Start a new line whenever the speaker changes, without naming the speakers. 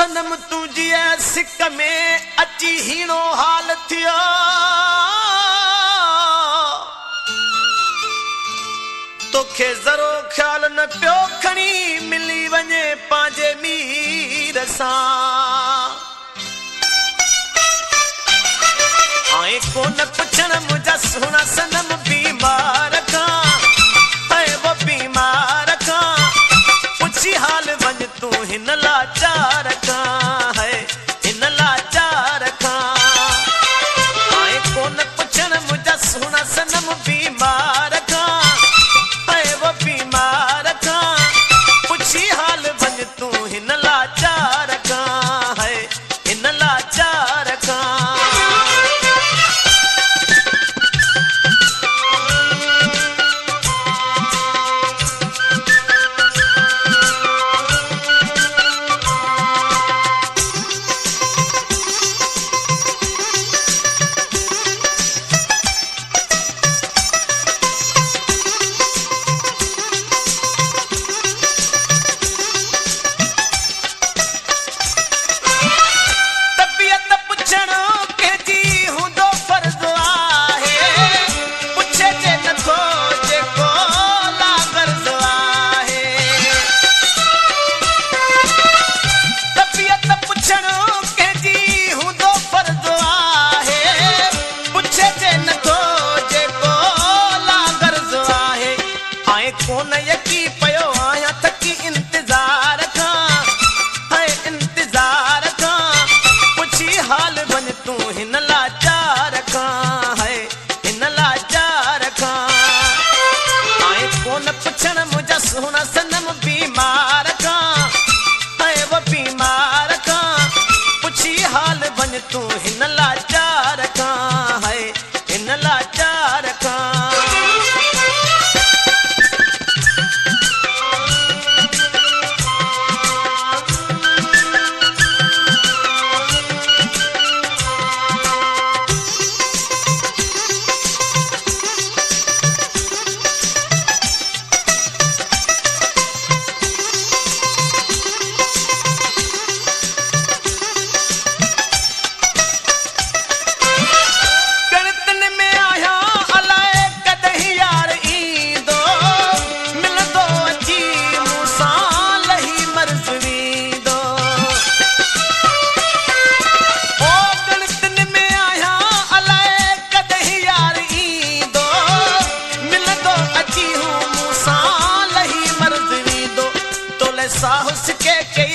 सनम तुझी सिक में अची हीणो हाल थियो तोखे ज़रो ख्याल न पियो खणी मिली वञे पंहिंजे मीर सां आए कोन पुछण मुंहिंजा सुहिणा सनम बीमार खां ऐं वो बीमार खां पुछी हाल वञ तूं हिन लाचार खां है हिन लाचार खां आए कोन पुछण मुंहिंजा सुहिणा सनम बीमार खां ऐं वो बीमार खां पुछी हाल वञ तूं हिन लाचार खां है हिन लाचार खां कोन यकी पयो आहियां थकी इंतज़ार खां है इंतज़ार खां पुछी हाल वञ तूं हिन लाचार खां है हिन लाचार खां आए कोन पुछण मुंहिंजा सुहिणा सनम बीमार खां है वो बीमार खां पुछी हाल वञ तूं हिन लाचार खां है हिन लाचार खां साहस के